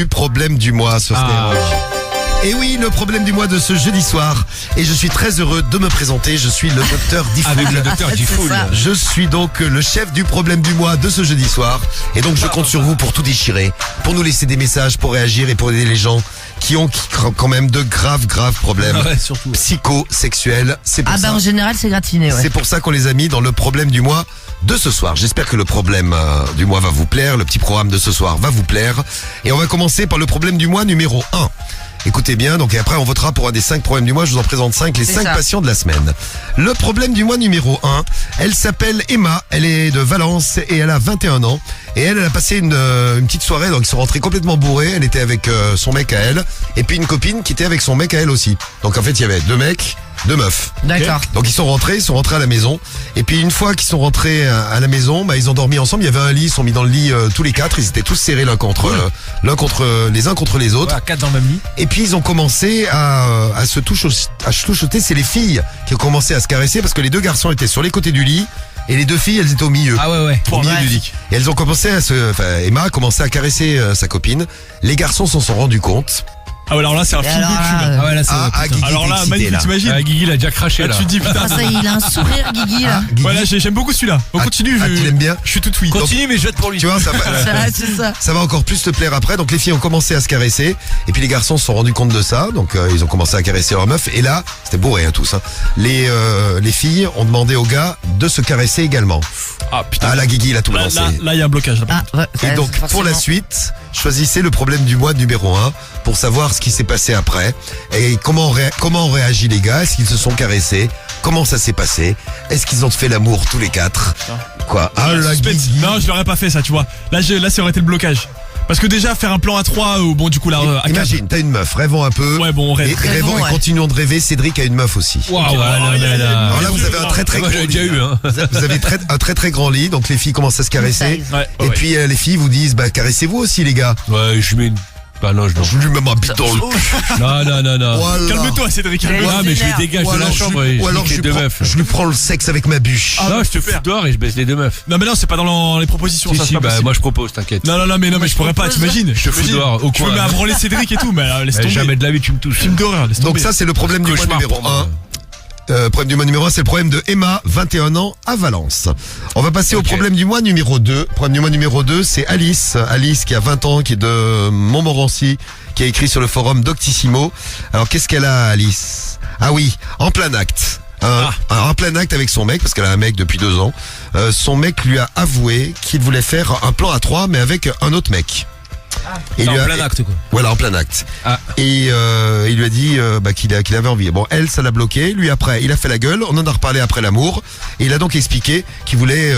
du problème du mois sur Skyrock. Et oui, le problème du mois de ce jeudi soir. Et je suis très heureux de me présenter. Je suis le docteur Diffoul. Avec le docteur Diffoul. Je suis donc le chef du problème du mois de ce jeudi soir. Et donc je compte sur vous pour tout déchirer, pour nous laisser des messages, pour réagir et pour aider les gens qui ont quand même de graves problèmes psychosexuels. C'est pour ça. En général, c'est gratiné, ouais. C'est pour ça qu'on les a mis dans le problème du mois de ce soir. J'espère que le problème du mois va vous plaire. Le petit programme de ce soir va vous plaire. Et on va commencer par le problème du mois numéro 1. Écoutez bien, donc et après on votera pour un des 5 problèmes du mois. Je vous en présente 5, les 5 patients de la semaine. Le problème du mois numéro 1, elle s'appelle Emma, elle est de Valence et elle a 21 ans. Et elle a passé une petite soirée, donc ils sont rentrés complètement bourrés. Elle était avec son mec à elle, et puis une copine qui était avec son mec à elle aussi. Donc en fait il y avait 2 mecs, 2 meufs. D'accord. Donc ils sont rentrés à la maison. Et puis une fois qu'ils sont rentrés à la maison, ils ont dormi ensemble. Il y avait un lit, ils sont mis dans le lit tous les 4. Ils étaient tous serrés les uns contre les autres. Ouais, 4 dans le même lit. Et puis ils ont commencé à se touchoter. C'est les filles qui ont commencé à se caresser parce que les 2 garçons étaient sur les côtés du lit. Et les 2 filles, elles étaient au milieu. Ah ouais. Au milieu du lit. Et elles ont commencé Emma a commencé à caresser sa copine. Les garçons s'en sont rendus compte. Ah ouais, alors là c'est un film de cul là. Ah ouais, là c'est Guigui Alors là, excité, magnifique, là. t'imagines. Guigui il a déjà craché là. Tu te dis putain. Ah, ça, il a un sourire, Guigui, là. Guigui. Voilà, j'aime beaucoup celui-là. On continue. Tu l'aimes bien? Je suis tout oui. Continue mais je vote pour lui. Tu vois, C'est ça. ça va encore plus te plaire après. Donc les filles ont commencé à se caresser. Et puis les garçons se sont rendus compte de ça. Donc ils ont commencé à caresser leur meuf. Et là, c'était bourré tous. Les filles ont demandé aux gars de se caresser également. Ah putain. Ah, la Guigui, il a tout Là, lancé. il y a un blocage. Là. Ah, ouais, Et donc, pour la suite, choisissez le problème du mois numéro 1 pour savoir ce qui s'est passé après. Et comment ont réagi les gars. Est-ce qu'ils se sont caressés? Comment ça s'est passé? Est-ce qu'ils ont fait l'amour tous les 4? Quoi? Ah, la Suspense. Guigui. Non, je l'aurais pas fait ça, tu vois. Là, ça aurait été le blocage. Parce que déjà, faire un plan à 3, bon, du coup, là, à 4. Imagine, t'as une meuf, rêvons un peu. Ouais, bon, on rêve. Et rêvons et ouais. continuons de rêver. Cédric a une meuf aussi. Waouh, Alors là, vous avez un très grand Moi j'avais déjà lit. eu Vous avez un très grand lit, donc les filles commencent à se caresser. Ouais, Et puis les filles vous disent, caressez-vous aussi les gars. Ouais, je mets une. Bah non, Je lui mets ma bite dans le cul. Non. Voilà. Calme-toi, Cédric. Calme-toi. Ah mais je les dégage de la chambre et ou alors je je les 2 meufs. lui prends le sexe avec ma bûche. Non, je te fous dehors et je baisse les 2 meufs. Non, mais non, c'est pas dans les propositions, ça, c'est pas possible. Moi je propose, t'inquiète. Non, mais je pourrais pas, t'imagines. Je te fous dehors, au Tu me coin. mets à branler Cédric et tout, mais laisse tomber. Jamais de la vie tu me touches. Film d'horreur, laisse tomber. Donc ça c'est le problème du mois Cauchemar numéro pour moi. 1. Problème du mois numéro 1, c'est le problème de Emma, 21 ans, à Valence. On va passer au problème du mois numéro 2. Problème du mois numéro 2, c'est Alice. Alice qui a 20 ans, qui est de Montmorency, qui a écrit sur le forum Doctissimo. Alors qu'est-ce qu'elle a, Alice? Ah oui, en plein acte. En plein acte avec son mec, parce qu'elle a un mec depuis 2 ans. Son mec lui a avoué qu'il voulait faire un plan à 3, mais avec un autre mec. Et En lui a- plein acte quoi. Voilà, en plein acte. Ah. Et il lui a dit qu'il avait envie. Bon, elle, ça l'a bloqué. Lui, après, il a fait la gueule. On en a reparlé après l'amour. Et il a donc expliqué qu'il voulait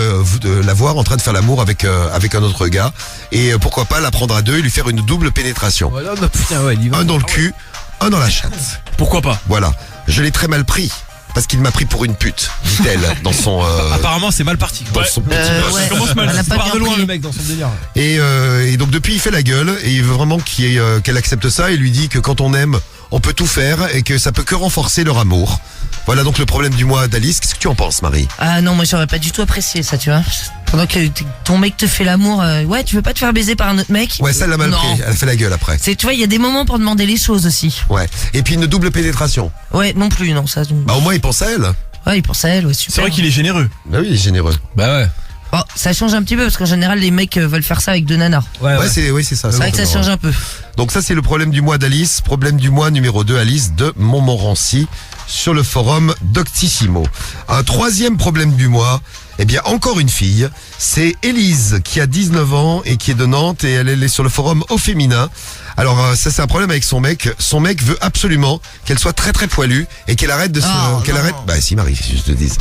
la voir en train de faire l'amour avec un autre gars. Et pourquoi pas la prendre à 2 et lui faire une double pénétration. Voilà, bah putain ouais, il y va. Un dans le cul, un dans la chatte. Pourquoi pas? Voilà. Je l'ai très mal pris. Parce qu'il m'a pris pour une pute, dit-elle, dans son... Apparemment, c'est mal parti. dans son petit boss. ouais. Ça commence mal. Elle a Ça pas part bien de loin, pris. le mec, dans son délire. Et donc depuis il fait la gueule et il veut vraiment qu'elle accepte ça. Il lui dit que quand on aime, on peut tout faire et que ça peut que renforcer leur amour. Voilà donc le problème du mois d'Alice. Qu'est-ce que tu en penses, Marie? Ah non, moi j'aurais pas du tout apprécié ça, tu vois. Pendant que ton mec te fait l'amour, ouais, tu veux pas te faire baiser par un autre mec? Ouais, ça elle l'a mal Non. pris. Elle a fait la gueule après. Tu vois, il y a des moments pour demander les choses aussi. Ouais. Et puis une double pénétration. Ouais, non plus, non, ça. Bah au moins il pense à elle. Ouais, il pense à elle, ouais, super. C'est vrai qu'il est généreux. Bah oui, il est généreux. Bah ouais. Bon, ça change un petit peu parce qu'en général, les mecs veulent faire ça avec 2 nanas. Ouais. C'est ça. C'est vrai que ça change un peu. Donc ça c'est le problème du mois d'Alice. Problème du mois numéro 2, Alice de Montmorency sur le forum Doctissimo. Un troisième problème du mois, eh bien encore une fille, c'est Élise qui a 19 ans et qui est de Nantes et elle est sur le forum Au Féminin. Alors ça c'est un problème avec son mec. Son mec veut absolument qu'elle soit très poilue et qu'elle arrête de se... Oh, qu'elle non. arrête... Bah si Marie, si je te dis.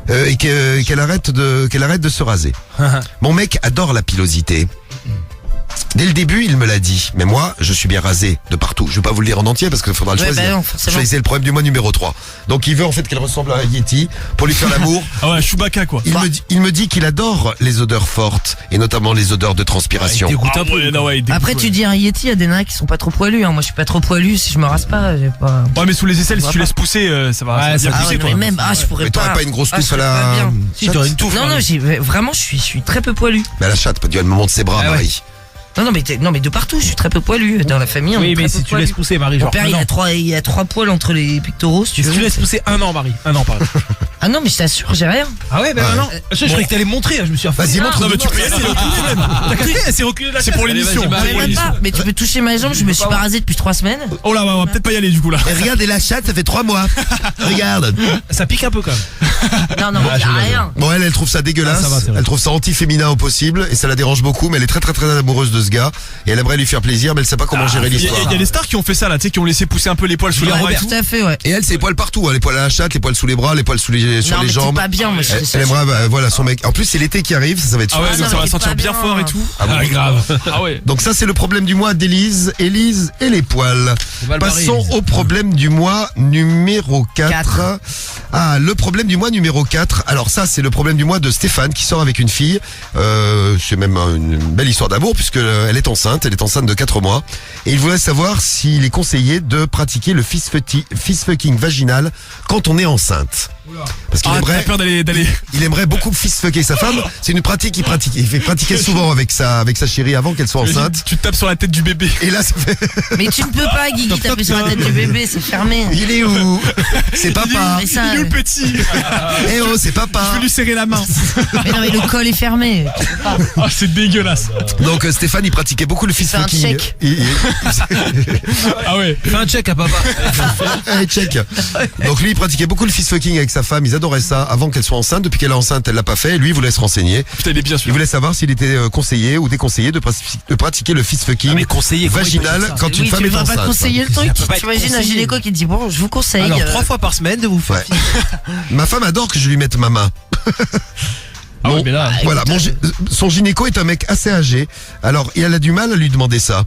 Et qu'elle arrête de se raser. Mon mec adore la pilosité. Dès le début, il me l'a dit. Mais moi, je suis bien rasé de partout. Je vais pas vous le dire en entier parce qu'il faudra le Ouais, choisir. bah non, forcément. Choisissez le problème du mois numéro 3. Donc il veut en fait qu'elle ressemble à un Yeti pour lui faire l'amour. Ah ouais, Chewbacca, quoi. Il me dit qu'il adore les odeurs fortes et notamment les odeurs de transpiration. Il dégoûte Ah un peu. ouais, non, ouais, il dégoûte, Après, ouais. tu dis un Yeti, il y a des nanas qui sont pas trop poilus. Hein. Moi, je suis pas trop poilu. Si je me rase pas, j'ai pas. Ouais, mais sous les aisselles, si voit tu pas. laisses pousser, ça va Ouais, bien ça Ah pousser, ouais, toi. mais même, je pourrais Mais pas. t'aurais pas une grosse Ah, touffe je à serais pas la... bien. Si, t'aurais une touffe. Non, non, vraiment, je suis très peu poilu. Mais à la chatte, elle me montre ses bras, Ah ouais. Marie. Non, mais de partout, je suis très peu poilu. Dans la famille, on est Oui, très mais peu si tu poilu. laisses pousser, Marie, Mon genre père, un an. il a 3 poils entre les pectoraux, si tu Si veux. tu laisses pousser 1 an, Marie. 1 an, par exemple. Ah non, mais je t'assure, j'ai rien. Ah ouais, ben Ouais. non. Je croyais que t'allais me montrer, je me suis dit, Vas-y, Non, montre. Non, mais tu peux y aller, c'est reculé même. T'as capté, elle s'est reculée de la C'est chaise. pour Allez, l'émission. vas-y, Mais Marie. même pas, mais tu peux toucher ma jambe, je me suis pas rasé depuis 3 semaines. Oh là, on va peut-être pas y aller du coup là. Et regarde, et la chatte, ça fait 3 mois. Regarde. Ça pique un peu quand même. Non, mais y a rien. Bon, elle trouve ça dégueulasse. Ah, ça va, c'est vrai. Elle trouve ça anti-féminin au possible et ça la dérange beaucoup. Mais elle est très très très amoureuse de ce gars et elle aimerait lui faire plaisir, mais elle sait pas comment gérer Il y l'histoire. a des stars qui ont fait ça là, tu sais, qui ont laissé pousser un peu les poils sous les bras et tout. Tout à fait, ouais. Et elle, c'est les poils partout, hein, les poils à la chatte, les poils sous les bras, les poils sur Non, les mais t'es jambes. pas bien, moi, je Elle, sais elle aimerait, voilà, son mec. En plus, c'est l'été qui arrive, ça va être Ah ouais, super. donc ça va mais sentir pas bien bien. fort et tout. Ah bon, grave. Ah ouais. Donc ça, c'est le problème du mois d'Élise, Élise et les poils. mal barré, Passons Élise. au problème du mois numéro 4. Quatre. Ah, le problème du mois numéro 4. Alors ça, c'est le problème du mois de Stéphane qui sort avec une fille. C'est même une belle histoire d'amour puisque elle est enceinte de 4 mois. Et il voudrait savoir s'il est conseillé de pratiquer le fist fucking vaginal quand on est enceinte. Parce qu'il Ah, t'as aimerait, peur d'aller. il aimerait beaucoup fist-fucker sa femme. C'est une pratique qu'il pratique. Il fait pratiquer souvent avec sa chérie avant qu'elle soit enceinte. Tu te tapes sur la tête du bébé. Et là, ça fait... Mais tu ne peux pas, Guigui, taper sur la tête du bébé, c'est fermé. Il est où? C'est papa. Mais ça, Il est où le petit? Eh oh, c'est papa. Je vais lui serrer la main. mais non, mais le col est fermé. Tu peux pas. Ah, c'est dégueulasse. Donc Stéphane, il pratiquait beaucoup le Fais un fist-fucking. check. Ah ouais. Fais un check à papa. Allez, check. Donc lui, il pratiquait beaucoup le fist-fucking avec sa femme. Ils adoraient ça avant qu'elle soit enceinte. Depuis qu'elle est enceinte, elle l'a pas fait. Et lui, il voulait se renseigner. Putain, il est bien Il sûr. voulait savoir s'il était conseillé ou déconseillé de pratiquer le fist-fucking Mais conseiller, comment il peut vaginal dire ça quand une Oui, femme tu est ne vas pas enceinte. conseiller le truc. peut pas être T'imagines un conseillé. gynéco qui te dit bon, je vous conseille. Alors 3 fois par semaine de vous faire. Ouais. Ma femme adore que je lui mette ma main. Ah ouais, mais là. Voilà, son gynéco est un mec assez âgé. Alors, elle a du mal à lui demander ça.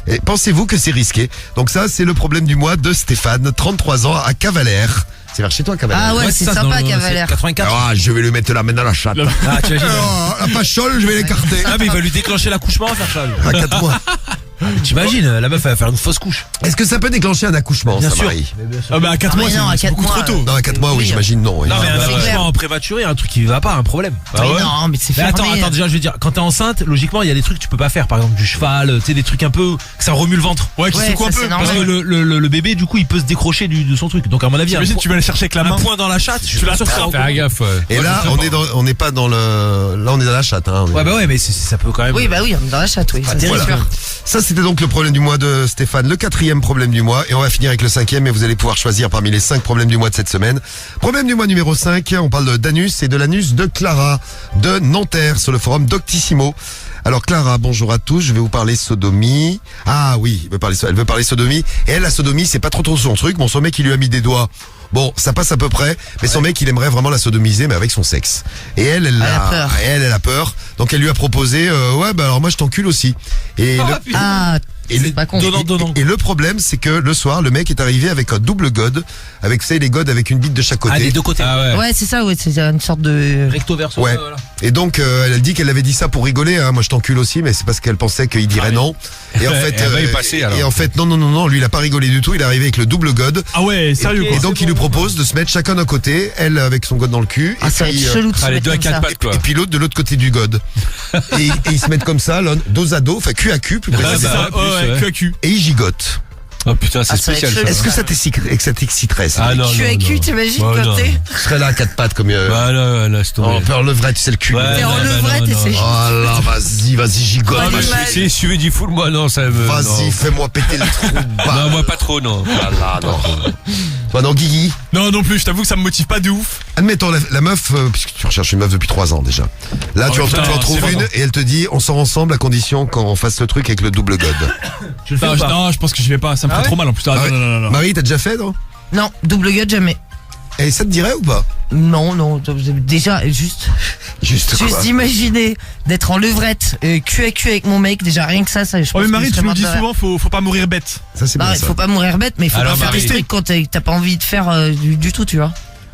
Et pensez-vous que c'est risqué? Donc ça, c'est le problème du mois de Stéphane, 33 ans, à Cavalère. C'est vers chez toi, Cavalère. Ah ouais, c'est ça, sympa, dans le- Cavalère. 84. Ah, je vais lui mettre la main dans la chatte. Ah, tu imagines. Oh, la pachole, je vais l'écarter. Ah, mais il va lui déclencher l'accouchement à faire ça. lui. À 4 mois. T'imagines, la meuf elle va faire une fausse couche. Est-ce que ça peut déclencher un accouchement, Bien ça, sûr. Marie? Ah bah à 4 Ah, mois, mais non, à c'est quatre beaucoup mois, trop tôt. Non, à 4 mois, oui, j'imagine, non. oui. Non, mais un c'est clair. accouchement prématuré, un truc qui va pas, un problème. Mais non, mais c'est Mais fermé. attends, déjà, je veux dire, quand t'es enceinte, logiquement, il y a des trucs que tu peux pas faire. Par exemple, du cheval, tu sais, des trucs un peu, que ça remue le ventre. Ouais, qui Ouais, secoue un ça, peu. c'est Parce normal. que le bébé, du coup, il peut se décrocher de son truc. Donc, à mon avis, T'imagines, tu vas aller chercher avec la un main. point dans la chatte, je suis Tu pas la sûr que ça frappes. recouvre. gaffe. Et là, on n'est pas dans le... Là, on est dans la chatte, hein. Ouais, bah ouais, mais ça peut quand même. Oui, bah oui, on est dans la chatte, oui. Ça, c'est Voilà. sûr. Ça, c'était donc le problème du mois de Stéphane, le 4e problème du mois. Et on va finir avec le 5e, et vous allez pouvoir choisir parmi les 5 problèmes du mois de cette semaine. Problème du mois numéro 5, on parle d'anus et de l'anus de Clara, de Nanterre, sur le forum Doctissimo. Alors Clara, bonjour à tous, je vais vous parler sodomie. Ah oui, elle veut parler sodomie. Et elle, la sodomie, c'est pas trop son truc. Bon, son mec, il lui a mis des doigts. Bon, ça passe à peu près, mais son mec, il aimerait vraiment la sodomiser, mais avec son sexe. Et elle a peur. elle a peur. Donc elle lui a proposé, ouais, bah alors moi je t'encule aussi. Et Ah, et c'est pas con. Donnant. et le problème, c'est que le soir, le mec est arrivé avec un double god, avec, vous savez, les godes avec une bite de chaque côté. Ah, des deux côtés. Ah ouais. Ouais, c'est ça, ouais, c'est une sorte de. Recto verso. Ouais. Voilà. Et donc, elle a dit qu'elle avait dit ça pour rigoler, hein. Moi je t'encule aussi, mais c'est parce qu'elle pensait qu'il dirait non. Et en fait, Elle va y passer, alors. et en fait, non, lui il a pas rigolé du tout, il est arrivé avec le double god. Ah ouais, sérieux Et quoi. donc il lui propose de se mettre chacun d'un côté, elle avec son god dans le cul, Ah, ça va être chelou de se Allez, mettre 2 à comme 4 ça. pattes quoi. et puis l'autre de l'autre côté du god. et ils se mettent comme ça, l'un dos à dos, enfin cul à cul, plus Ah, précisément. ça, plus, ouais, ouais. cul à cul. Et ils gigotent. Oh putain, c'est Ah, ça va être spécial chelou. ça. Est-ce que ça t'exciterait ça? Ah non, Cul à non, cul, non. t'imagines Ouais, quand non. t'es. Je serais là à 4 pattes comme Bah là, laisse tomber. on peut enlever, tu sais le cul. Ouais, T'es en non, levrette non, et non. c'est. Oh là, vas-y, gigote. Ouais, Ah, bah, mais je mal. vais essayer de suivre du full, moi, non, ça me. Vas-y, non. fais-moi péter le trou de balle. Non, moi pas trop, non. Ah là, non. Toi, non, Guigui. Non, non plus, je t'avoue que ça me motive pas de ouf. Admettons, la meuf, puisque tu recherches une meuf depuis 3 ans déjà. Là, Oh, tu en putain, trouves c'est une bon. et elle te dit, on sort ensemble à condition qu'on fasse le truc avec le double god. Tu le fais Non, ou pas non, je pense que j'y vais pas, ça me ferait ouais trop mal en plus. Ah, Ah ouais. non. Marie, t'as déjà fait, non? Non, double gut, jamais. Et ça te dirait ou pas? Non, déjà, juste Juste quoi? d'imaginer d'être en levrette, cul à cul avec mon mec, déjà rien que ça, je pense Oh mais que Marie, je tu serais nous morte dis de rire. souvent, faut pas mourir bête. Ça, c'est Non, bien il ça. faut pas mourir bête, mais il faut Alors, pas faire Marie. des trucs quand t'as pas envie de faire du tout, tu vois.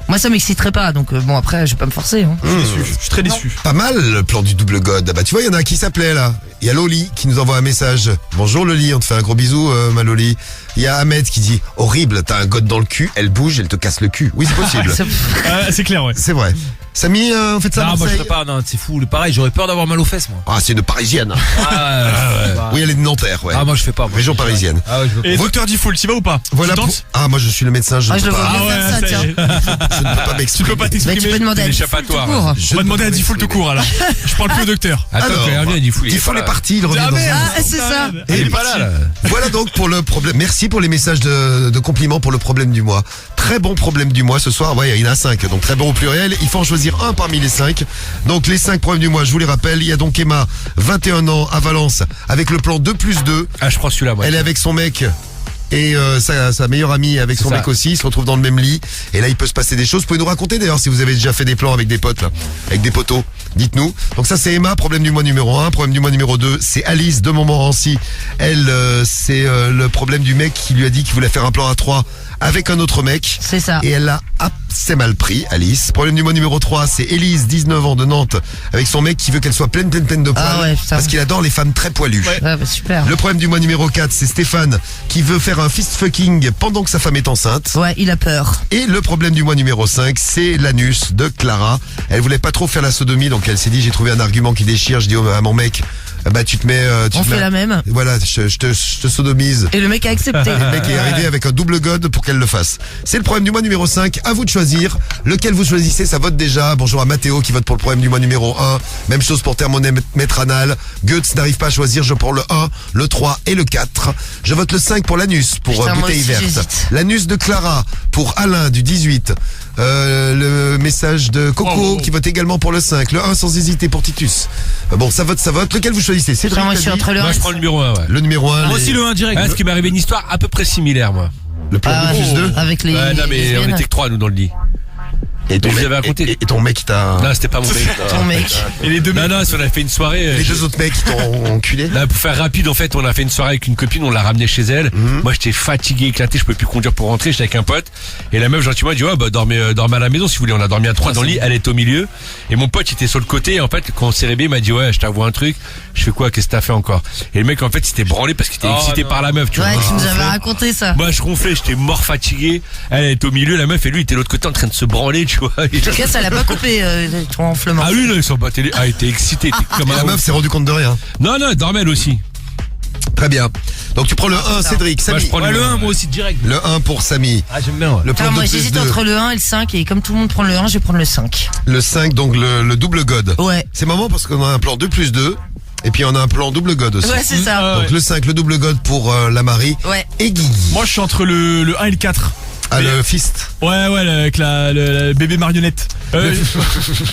Moi, ça m'exciterait pas, donc bon, après, je vais pas me forcer. Hein. Je suis très déçu. Pas mal le plan du double god. Bah tu vois, il y en a qui s'appelait là. Il y a Loli qui nous envoie un message. Bonjour Loli, on te fait un gros bisou ma Loli. Il y a Ahmed qui dit horrible, t'as un god dans le cul, elle bouge, elle te casse le cul. Oui, c'est possible. C'est- C'est clair, ouais. C'est vrai. Samy, on fait ça à Non, moi je Marseille. ferais pas, non, c'est fou. Pareil, j'aurais peur d'avoir mal aux fesses, moi. Ah, c'est une parisienne. Ah, Oui, elle est de Nanterre, ouais. Ah, moi je fais pas. Moi. Région parisienne. Ah ouais, je veux pas. Et docteur Diffoul, t'y vas ou pas? Voilà Tu pour... tentes Ah, moi je suis le médecin, je Ah, ne je peux le vois pas. bien faire ça, ça y tiens. est. Je ne peux pas Tu m'exprimer. peux pas Bah, t'exprimer. tu peux demander à Diffoul tout l'échappatoire. court. Je On va ne demander peux à pas Diffoul tout m'exprimer. court alors. Je parle plus au docteur. Attends, Alors, quand il revient, il faut Tifo est parti, il revient Ah, dans merde. un Ah, c'est ça. Et Il est pas là. Voilà donc pour le problème. Merci pour les messages de compliments pour le problème du mois. Très bon problème du mois ce soir. Ouais, il y en a 5. Donc très bon au pluriel. Il faut en choisir un parmi les 5. Donc les 5 problèmes du mois, je vous les rappelle. Il y a donc Emma, 21 ans, à Valence, avec le plan 2+2. Ah, je prends celui-là, moi. Elle est avec son mec. Et sa meilleure amie avec son ça. mec aussi, ils se retrouvent dans le même lit. Et là, il peut se passer des choses. Vous pouvez nous raconter d'ailleurs si vous avez déjà fait des plans avec des potes, là, avec des potos. Dites-nous. Donc ça, c'est Emma, problème du mois numéro 1. Problème du mois numéro 2, c'est Alice de Montmorency. Elle, c'est le problème du mec qui lui a dit qu'il voulait faire un plan à 3 avec un autre mec. C'est ça. Et elle l'a assez mal pris, Alice. Problème du mois numéro 3, c'est Élise, 19 ans, de Nantes, avec son mec qui veut qu'elle soit pleine de poils. Ah ouais, putain. Parce qu'il adore les femmes très poilues. Ouais, bah, super. Le problème du mois numéro 4, c'est Stéphane qui veut faire un fist fucking pendant que sa femme est enceinte. Ouais, il a peur. Et le problème du mois numéro 5, c'est l'anus de Clara. Elle voulait pas trop faire la sodomie, donc elle s'est dit, j'ai trouvé un argument qui déchire. Je dis à mon mec, bah tu te mets... tu On te fait mets- la même. Voilà, je te sodomise. Et le mec a accepté. Le mec est arrivé avec un double god pour qu'elle le fasse. C'est le problème du mois numéro 5. À vous de choisir. Lequel vous choisissez, ça vote déjà. Bonjour à Mathéo qui vote pour le problème du mois numéro 1. Même chose pour thermomètre anal. Goetz n'arrive pas à choisir. Je prends le 1, le 3 et le 4. Je vote le 5 pour l'anus, pour Putain, moi bouteille aussi, verte. j'hésite. L'anus de Clara pour Alain du 18. Le message de Coco qui vote également pour le 5. Le 1 sans hésiter pour Titus. Bon, ça vote. Lequel vous choisissez? C'est Putain, moi, je suis entre le Moi, 1 je prends le numéro 1, ouais. le numéro 1. Moi aussi, le 1 direct. Ah, ce qui m'est arrivé une histoire à peu près similaire, moi. Le plan Ah, 2+2. avec les. Ouais, non, mais on lesbiennes. était que 3, nous, dans le lit. Et ton Je vous mec- avais raconté. et ton mec, il t'a... Non, c'était pas mon mec. Ton mec. Et les deux Non, mecs. non, si on a fait une soirée. Les deux autres mecs qui t'ont enculé. Là, pour faire rapide, en fait, on a fait une soirée avec une copine, on l'a ramenée chez elle. Moi, j'étais fatigué, éclaté, je pouvais plus conduire pour rentrer, j'étais avec un pote. Et la meuf, gentiment, elle dit, ouais, bah, dormez à la maison, si vous voulez. On a dormi à 3 dans le lit, elle est au milieu. Et mon pote, il était sur le côté. Et en fait, quand on s'est réveillé, il m'a dit, ouais, je t'avoue un truc. Je fais quoi? Qu'est-ce que t'as fait encore? Et le mec, en fait, il s'était branlé parce qu'il était excité par la meuf, tu Ouais, vois. tu nous avais raconté ça. Moi, je ronflais, j'étais mort fatigué. Elle était au milieu, la meuf, et lui, il était de l'autre côté en train de se branler, tu vois. En tout cas, ça l'a pas coupé ton enflement. Ah lui, non, ils sont battés. Ah, il était excité, il était comme Et la un meuf s'est rendu compte de rien. Non, non, elle dormait elle aussi. Très bien. Donc tu prends le 1, Cédric, Moi, Samy. je prends Ouais, le 1, moi aussi, direct. Le 1 pour Samy. Ah, j'aime bien, ouais. Le plan Attends, moi 2+2. j'hésite entre le 1 et le 5 et comme tout le monde prend le 1, je vais prendre le 5. Le 5, donc le double god. Ouais. C'est marrant parce qu'on a un plan 2+2. Et puis on a un plan double god aussi. Ouais, c'est ça. Donc le 5, le double god pour la Marie. Ouais. Et Guigui. Moi, je suis entre le 1 et le 4. Ah, le fist. Ouais, avec le bébé marionnette.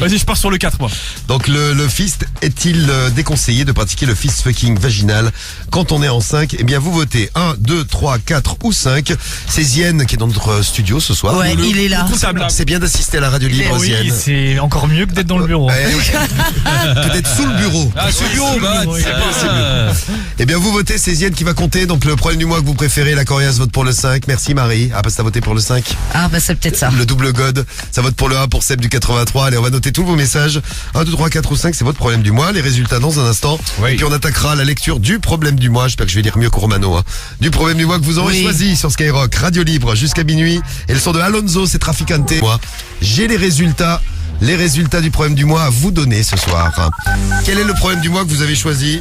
Vas-y, je pars sur le 4, moi. Donc le fist, est-il déconseillé de pratiquer le fist fucking vaginal quand on est en 5? Eh bien vous votez 1, 2, 3, 4 ou 5. C'est Zienne qui est dans notre studio ce soir. Ouais, il est là. C'est bien d'assister à la radio libre, Zienne. c'est encore mieux que d'être dans le bureau. Ouais, ouais. Peut-être sous le bureau. Ah, ce bureau, bah, bureau, c'est ouais. possible. Eh bien vous votez, c'est Zienne qui va compter. Donc le problème du mois que vous préférez, la Coriace vote pour le 5. Merci Marie. Ah parce que t'as voté pour le 5. Ah, bah c'est peut-être ça. Le double god, ça vote pour le 1 pour Seb du 83. Allez, on va noter tous vos messages. 1, 2, 3, 4 ou 5, c'est votre problème du mois. Les résultats dans un instant. Oui. Et puis on attaquera la lecture du problème du mois. J'espère que je vais lire mieux que Romano. Hein. Du problème du mois que vous aurez Oui. choisi sur Skyrock, Radio Libre, jusqu'à minuit. Et le son de Alonso, c'est Traficante. Moi, j'ai les résultats du problème du mois à vous donner ce soir. Quel est le problème du mois que vous avez choisi?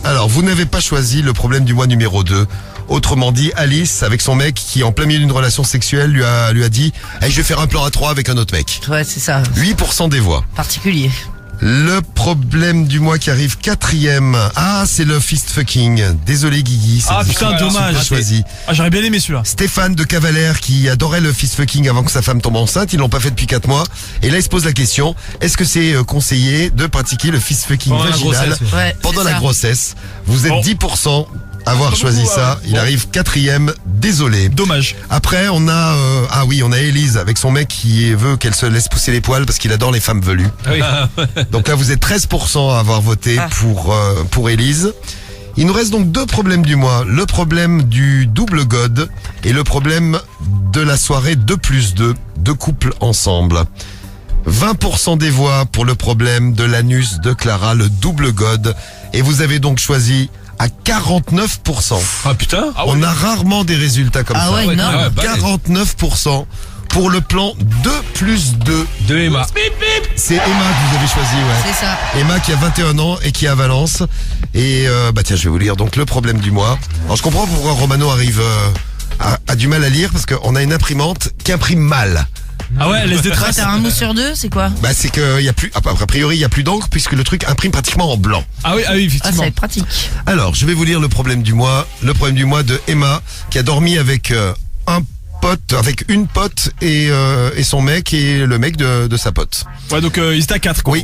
Alors, vous n'avez pas choisi le problème du mois numéro 2. Autrement dit, Alice, avec son mec qui, en plein milieu d'une relation sexuelle, lui a dit hey, je vais faire un plan à 3 avec un autre mec. Ouais, c'est ça. 8% des voix. Particulier. Le problème du mois qui arrive 4e. Ah, c'est le fist fucking. Désolé Guigui. c'est Ah, vous putain, qui l'avez dommage. choisi. Ah, j'aurais bien aimé celui-là. Stéphane de Cavalère qui adorait le fist fucking avant que sa femme tombe enceinte. Ils l'ont pas fait depuis 4 mois. Et là, il se pose la question, est-ce que c'est conseillé de pratiquer le fist fucking Pendant la vaginal grossesse, Ouais, pendant c'est la ça. grossesse? Vous êtes Bon. 10% à avoir Pas choisi beaucoup, ça. ouais. Il Bon. arrive 4e. Désolé. Dommage. Après, on a on a Élise avec son mec qui veut qu'elle se laisse pousser les poils parce qu'il adore les femmes velues. Oui. Donc là, vous êtes 13% à avoir voté Ah. pour Élise. Il nous reste donc 2 problèmes du mois. Le problème du double god et le problème de la soirée 2+2, 2 couples ensemble. 20% des voix pour le problème de l'anus de Clara, le double god. Et vous avez donc choisi à 49%. Ah putain. On a rarement des résultats comme Ah ça. ouais, énorme. Ah ouais, balèze. 49% pour le plan 2+2. De Emma. C'est Emma que vous avez choisi, ouais. C'est ça. Emma qui a 21 ans et qui est à Valence. Et tiens, je vais vous lire donc le problème du mois. Alors je comprends pourquoi Romano arrive a du mal à lire parce qu'on a une imprimante qui imprime mal. Ah ouais, elle laisse des Ouais, traces. t'as un mot sur deux, c'est quoi? Bah c'est que y a plus, a priori il y a plus d'encre puisque le truc imprime pratiquement en blanc. Ah oui, Ah, ça effectivement. va être pratique. Alors je vais vous lire le problème du mois. Le problème du mois de Emma qui a dormi avec une pote et son mec et le mec de sa pote. Ouais, donc ils étaient à 4 quoi. Oui.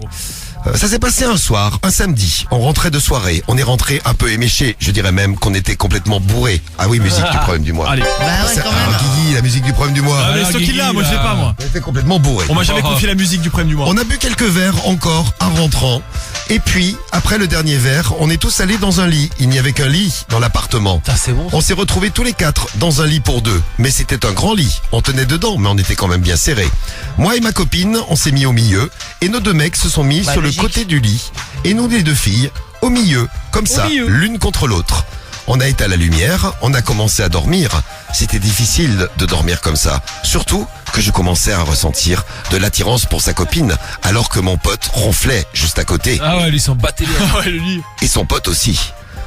Ça s'est passé un soir, un samedi. On rentrait de soirée. On est rentré un peu éméché. Je dirais même qu'on était complètement bourré. Ah oui, musique du problème du mois. Allez. Bah ouais, C'est quand même. Guigui, la musique du problème du mois. Ah, mais Alors, c'est toi qui Guigui, l'as, moi je l'ai là. pas moi. On était complètement bourré. On m'a jamais confié la musique du problème du mois. On a bu quelques verres encore en rentrant. Et puis, après le dernier verre, on est tous allés dans un lit. Il n'y avait qu'un lit dans l'appartement. c'est bon. On s'est retrouvés tous les 4 dans un lit pour 2. Mais c'était un grand lit. On tenait dedans, mais on était quand même bien serrés. Moi et ma copine, on s'est mis au milieu. Et nos 2 mecs se sont mis Bah, sur logique. le côté du lit. Et nous les 2 filles, au milieu, comme ça, milieu. l'une contre l'autre. On a éteint la lumière, on a commencé à dormir. C'était difficile de dormir comme ça. Surtout que je commençais à ressentir de l'attirance pour sa copine, alors que mon pote ronflait juste à côté. Ah ouais, lui, ils sont battés les Ah ouais, le lit. Et son pote aussi.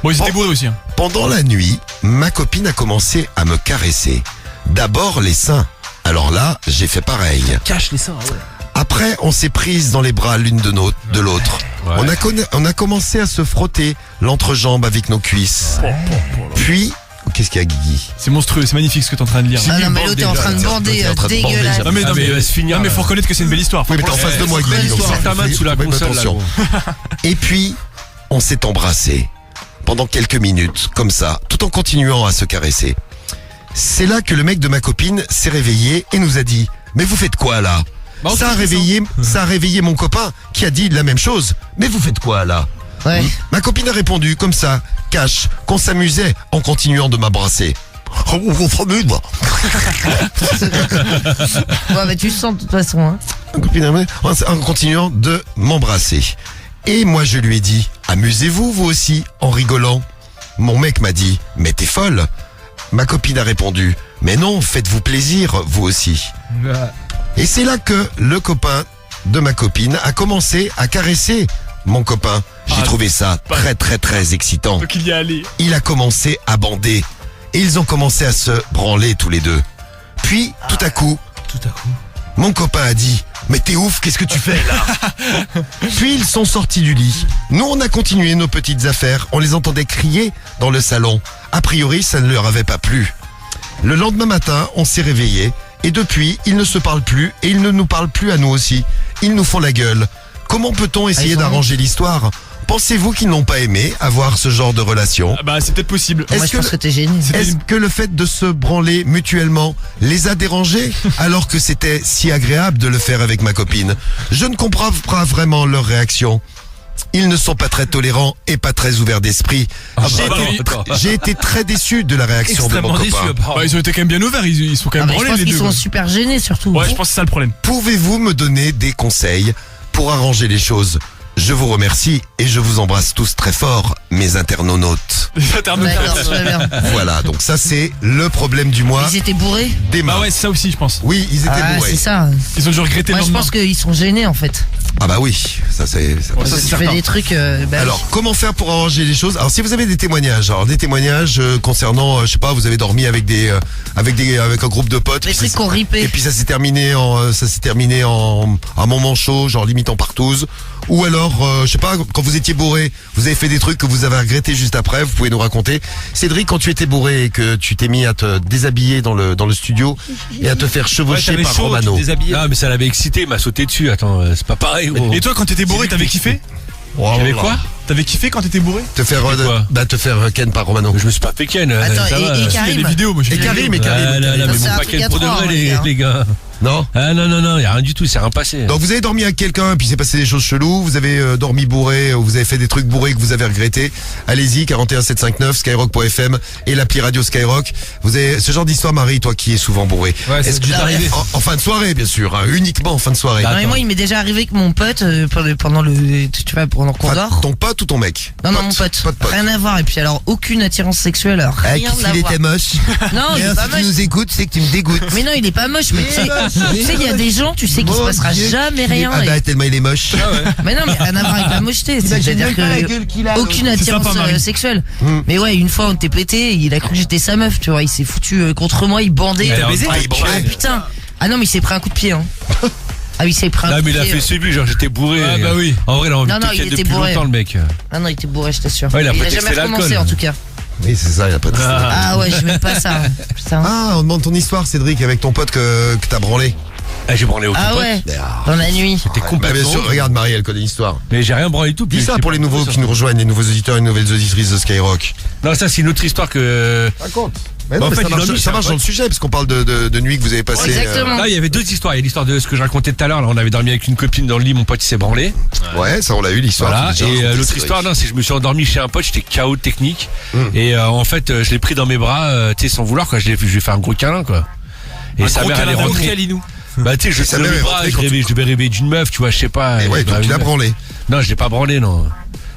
Bon, ils étaient Oh. bourrés aussi. Hein. Pendant la nuit, ma copine a commencé à me caresser. D'abord les seins. Alors là, j'ai fait pareil. Cache les seins, ouais. Après, on s'est prises dans les bras l'une de l'autre. Ouais. On a commencé à se frotter l'entrejambe avec nos cuisses. Puis, qu'est-ce qu'il y a, Guigui? C'est monstrueux, c'est magnifique ce que t'es en train de lire. Ah non, mais l'autre est en train de bander, T'es en train de bander, dégueulasse. j'avoue. Non mais, Ah, mais il va se finir, non, mais là. faut reconnaître que c'est une belle histoire. Oui, mais t'es en face de moi, c'est Guigui. une donc belle ça, histoire. Ta main fais- sous la fais console, là, attention. gros. Et puis, on s'est embrassés pendant quelques minutes, comme ça, tout en continuant à se caresser. C'est là que le mec de ma copine s'est réveillé et nous a dit « Mais vous faites quoi là ?» Bah, on Ça a fait réveillé mon copain qui a dit la même chose. « Mais vous faites quoi là ?» Ouais. Ma copine a répondu comme ça, cash, qu'on s'amusait en continuant de m'embrasser. Oh, on s'amuse, moi. Ouais, mais tu le sens de toute façon, hein. Ma copine a en continuant de m'embrasser. Et moi je lui ai dit, amusez-vous vous aussi, en rigolant. Mon mec m'a dit, mais t'es folle. Ma copine a répondu, mais non, faites-vous plaisir, vous aussi. Et c'est là que le copain de ma copine a commencé à caresser mon copain. J'ai Ah, trouvé ça très très très excitant. Donc il y est allé. Il a commencé à bander. Et ils ont commencé à se branler tous les deux. Puis, tout à coup, mon copain a dit « Mais t'es ouf, qu'est-ce que tu fais là ?» Puis ils sont sortis du lit. Nous, on a continué nos petites affaires. On les entendait crier dans le salon. A priori, ça ne leur avait pas plu. Le lendemain matin, on s'est réveillés. Et depuis, ils ne se parlent plus et ils ne nous parlent plus à nous aussi. Ils nous font la gueule. Comment peut-on essayer ils ont d'arranger l'histoire ? Pensez-vous qu'ils n'ont pas aimé avoir ce genre de relation ? Ah bah c'est peut-être possible. Moi, Est-ce je que pense que t'es gêné. Est-ce que le fait de se branler mutuellement les a dérangés alors que c'était si agréable de le faire avec ma copine? Je ne comprends pas vraiment leur réaction. Ils ne sont pas très tolérants et pas très ouverts d'esprit. J'ai été très déçu de la réaction de mon Extrêmement déçu, copain. apparemment. Bah, ils ont été quand même bien ouverts, ils sont quand Ah, même mais je branlés pense les qu'ils deux. sont quoi. super gênés surtout. Ouais, je pense que c'est ça le problème. Pouvez-vous me donner des conseils pour arranger les choses? Je vous remercie et je vous embrasse tous très fort, mes internautes. Les internautes. D'accord, très bien. Voilà, donc ça c'est le problème du mois Ils étaient bourrés. d'Emma. Bah ouais, c'est ça aussi je pense. Oui, ils étaient Ah, bourrés. c'est ça. Ils ont dû regretter Moi, le je lendemain. pense qu'ils sont gênés en fait. Ah bah oui, ça c'est... Ouais, ça, Parce c'est que tu fais certain. des trucs. Bah, Alors, comment faire pour arranger les choses? Alors, si vous avez des témoignages, concernant, je sais pas, vous avez dormi avec un groupe de potes. des puis trucs ça- qu'on ripait. Et puis ça s'est terminé en un moment chaud, genre limite en partouze. Ou alors, je sais pas, quand vous étiez bourré, vous avez fait des trucs que vous avez regrettés juste après. Vous pouvez nous raconter. Cédric, quand tu étais bourré et que tu t'es mis à te déshabiller dans le studio et à te faire chevaucher par Romano. Ah, mais ça l'avait excité, il m'a sauté dessus. Attends, c'est pas pareil, gros. Et toi quand t'étais bourré, t'avais kiffé? J'avais quoi? T'avais kiffé quand t'étais bourré? Te faire quoi te faire ken par Romano. Je me suis pas fait ken. Attends, ça va. et Il y a Karim. des vidéos, moi j'ai Et vu. Karim, et Ah Karim. là là, mais C'est bon, un pas truc ken à pour de trois, vrai, hein, les gars. Non? Ah non, y a rien du tout, c'est rien passé. Donc vous avez dormi avec quelqu'un, puis il s'est passé des choses cheloues, vous avez dormi bourré, ou vous avez fait des trucs bourrés que vous avez regrettés. Allez-y, 41759, skyrock.fm et l'appli radio Skyrock. Vous avez ce genre d'histoire, Marie, toi qui es souvent bourré. Ouais, c'est Est-ce que déjà arrivé. en fin de soirée, bien sûr, hein, uniquement en fin de soirée. Non, mais moi, il m'est déjà arrivé que mon pote, pendant qu'on Enfin, dort. ton pote ou ton mec? Non, mon pote. Pote. Rien à voir. Et puis alors, aucune attirance sexuelle. Rien à voir. moche. Non, il est pas moche. écoutes, c'est que tu me dégoûtes. Mais non, il est pas moche, mais tu sais, Tu sais, il y a des gens, tu sais qu'il se Mon passera Dieu, jamais rien. Ah bah tellement il est moche. Mais non, mais rien à voir avec la mocheté. C'est-à-dire que aucune attirance sympa, Marie. sexuelle. Mais ouais, une fois on était pété, il a cru que j'étais sa meuf, tu vois. Il s'est foutu contre moi, il bandait. Elle a baisé, il bandait. Ah putain. Ah non, mais il s'est pris un coup de pied. Hein. Ah oui, il s'est pris un Non, coup mais de il a pied. fait celui, genre j'étais bourré. Ah, bah oui. En vrai, il a envie Non, de non, te il ken était depuis bourré. longtemps, le mec. Ah non, il était bourré, je t'assure. Ouais, il a il a prétexté jamais recommencé l'alcool. en tout cas. Oui, c'est ça, il a pas de Ah ouais, je veux pas ça. Putain. Ah, on demande ton histoire, Cédric, avec ton pote que t'as branlé. Ah, j'ai branlé aucun Ah pote. ouais, Ah. dans la nuit. T'es Bah, complètement. bien sûr, regarde Marie, elle connaît l'histoire. Mais j'ai rien branlé du tout. Dis puis ça je sais pour pas les nouveaux ça. qui nous rejoignent, les nouveaux auditeurs et les nouvelles auditrices de Skyrock. Non, ça c'est une autre histoire que. Raconte. Mais Bah, non, en mais fait, ça il a marche, mis, ça c'est marche un dans le sujet, parce qu'on parle de nuit que vous avez passé. Exactement. Là, il y avait deux histoires. Il y a l'histoire de ce que je racontais tout à l'heure. Là, on avait dormi avec une copine dans le lit, mon pote il s'est branlé. Ouais, ça on l'a eu l'histoire. Voilà. tu l'as déjà Et raconté, l'autre Cédric. histoire, non, c'est que je me suis endormi chez un pote, j'étais KO technique. Et en fait, je l'ai pris dans mes bras, tu sais, sans vouloir, quoi. Je lui ai fait un gros câlin, quoi. Et sa mère, elle est rentrée. Bah, tu sais, je sa suis dans mère mes est bras, rentrée je quand devais rêver d'une meuf, tu vois, je sais pas. Et ouais, donc tu l'as branlé. Non, je l'ai pas branlé, non.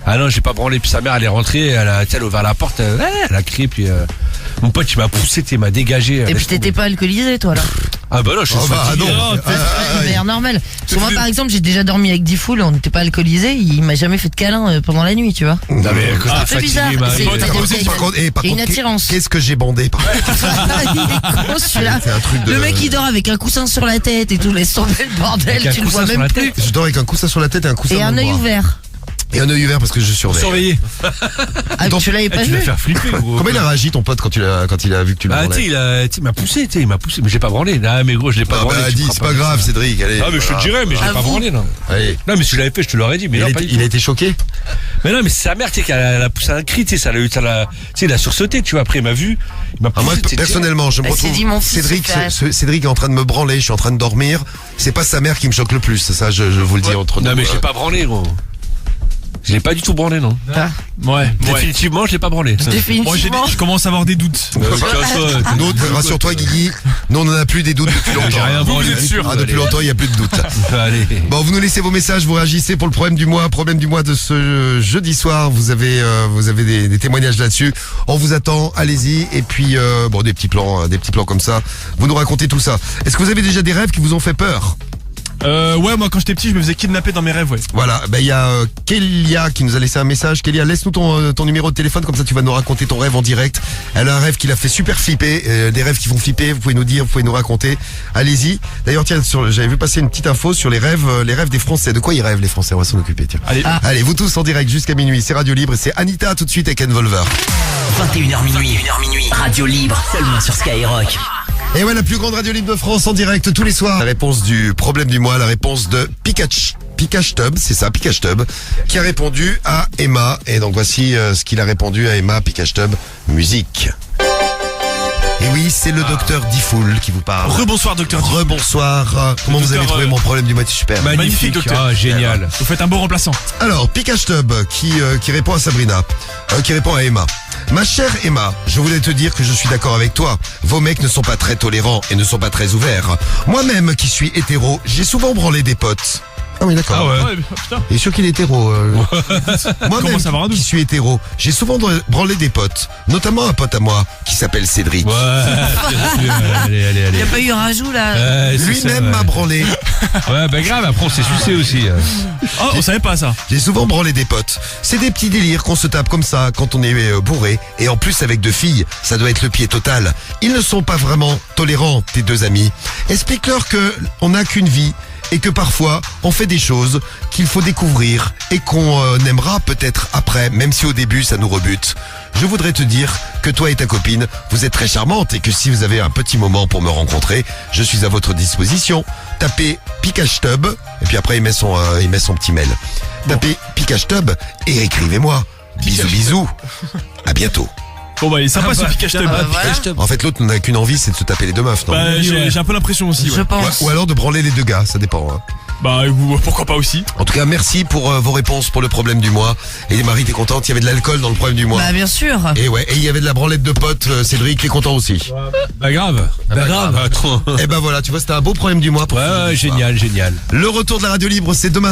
Ah non, j'ai pas branlé. Puis sa mère, elle est rentrée, elle a ouvert la porte, elle a crié, puis mon pote, il m'a poussé, il m'a dégagé. Et puis laisse t'étais tomber. pas alcoolisé toi là. Ah bah non, je suis Oh bah fatigué. non. C'est normal. Parce que moi par exemple j'ai déjà dormi avec D-Fool, on n'était pas alcoolisé, il m'a jamais fait de câlin pendant la nuit, tu vois. Non mais quand Ah, t'es c'est bizarre, fatigué, Marie. c'est- Par contre, c'est- par contre, il y a une qu'est- attirance. Qu'est-ce que j'ai bandé par contre. Il est con celui-là. C'est un truc de. Le mec il dort avec un coussin sur la tête et tout, laisse tomber le bordel, Avec un tu le vois coussin sur même la plus. tête. Je dors avec un coussin sur la tête et un coussin Et dans un le œil bras. ouvert. Et un œil ouvert parce que je surveille. Surveillé. Ah tu l'avais Eh, pas tu vas vu? faire flipper, gros. Comment il a réagi ton pote quand il a vu que tu le Bah, tu branlais? sais, il m'a poussé, mais j'ai pas branlé. Ah, mais gros, je l'ai pas Ah branlé. bah tu dis, me c'est feras pas grave, ça. Cédric, allez. Ah, mais je te le dirais, mais je l'ai Ah, pas vous branlé, non. Allez. Non, mais si je l'avais fait, je te l'aurais dit, mais non, pas du tout. Il a été choqué. Mais non, mais c'est sa mère, tu sais, qu'elle a poussé un cri, tu sais, tu sais, il a sursauté, tu vois. Après, il m'a vu, il m'a Ah, moi, poussé, tu sais, personnellement, je me Elle s'est retrouve. dit, mon fils Cédric, se fait- Cédric est en train de me branler, je suis en train de dormir. C'est pas sa mère qui me choque le plus, ça, je vous le dis entre nous. Non, mais je l'ai pas branlé, gros. Je l'ai pas du tout branlé, non. Ouais. Définitivement, je l'ai pas branlé. Moi, Définitivement. je commence à avoir des doutes. Nous, rassure-toi, Guigui, nous on en a plus des doutes depuis longtemps. J'ai rien branlé. Vous êtes sûr? Ah, depuis longtemps, il n'y a plus de doutes. Allez. Bon, vous nous laissez vos messages, vous réagissez pour le problème du mois de ce jeudi soir. Vous avez des témoignages là-dessus. On vous attend, allez-y. Et puis, bon, des petits plans comme ça. Vous nous racontez tout ça. Est-ce que vous avez déjà des rêves qui vous ont fait peur? Ouais, moi quand j'étais petit, je me faisais kidnapper dans mes rêves, ouais. Voilà, il y a Kélia qui nous a laissé un message. Kélia, laisse-nous ton numéro de téléphone, comme ça tu vas nous raconter ton rêve en direct. Elle a un rêve qui l'a fait super flipper, des rêves qui font flipper, vous pouvez nous dire, vous pouvez nous raconter. Allez-y. D'ailleurs, tiens, j'avais vu passer une petite info sur les rêves des Français. De quoi ils rêvent les Français? On va s'en occuper, tiens. Allez. Allez, vous tous en direct jusqu'à minuit, c'est Radio Libre et c'est Anita tout de suite avec Envolver. 21h minuit. Radio libre, seulement sur Skyrock. Et ouais, la plus grande radio libre de France en direct tous les soirs. La réponse du problème du mois, la réponse de Pikachtub, c'est ça, Pikachtub, qui a répondu à Emma. Et donc voici ce qu'il a répondu à Emma, Pikachtub, musique. Et oui, c'est le docteur Difool qui vous parle. Rebonsoir, docteur. Rebonsoir. Comment vous avez docteur, trouvé mon problème du mois? Super. Magnifique, docteur. ah, génial. Vous faites un beau remplaçant. Alors, Pikachtub qui répond à Sabrina, qui répond à Emma. Ma chère Emma, je voulais te dire que je suis d'accord avec toi. Vos mecs ne sont pas très tolérants et ne sont pas très ouverts. Moi-même, qui suis hétéro, j'ai souvent branlé des potes. Ah oui, d'accord. Ah ouais. Ouais, putain. Et sûr qu'il est hétéro. Moi-même, Commence à avoir un doute. qui suis hétéro, j'ai souvent branlé des potes, notamment un pote à moi qui s'appelle Cédric. Ouais, allez, allez, Il allez. n'y a pas eu un rajout là. Ouais, c'est ça, Lui-même ouais. m'a branlé. Ouais, bah grave, après on s'est sucé aussi. Oh, on savait pas ça. J'ai souvent branlé des potes. C'est des petits délires qu'on se tape comme ça quand on est bourré. Et en plus avec deux filles, ça doit être le pied total. Ils ne sont pas vraiment tolérants, tes deux amis. Explique-leur que on n'a qu'une vie et que parfois on fait des choses qu'il faut découvrir et qu'on aimera peut-être après, même si au début ça nous rebute. Je voudrais te dire que toi et ta copine, vous êtes très charmantes et que si vous avez un petit moment pour me rencontrer, je suis à votre disposition. Tapez Pikachtub et puis après il met son petit mail. Tapez Pikachtub et écrivez-moi. Bisous bisous. À bientôt. Bon bah il est sympa ce Pikachtub. Voilà. En fait l'autre n'a qu'une envie, c'est de se taper les deux meufs, non? Bah j'ai un peu l'impression aussi, Je ouais. pense. Ou alors de branler les deux gars, ça dépend. Hein. Bah pourquoi pas aussi. En tout cas, merci pour vos réponses pour le problème du mois. Et Marie, t'es contente? Il y avait de l'alcool dans le problème du mois. Bah bien sûr. Et ouais, et il y avait de la branlette de potes. Cédric, t'es content aussi. Bah grave. Bah grave. Attends. Et ben voilà, tu vois, c'était un beau problème du mois. Pour Ouais, ce ouais, soir. génial, génial. Le retour de la radio libre, c'est demain.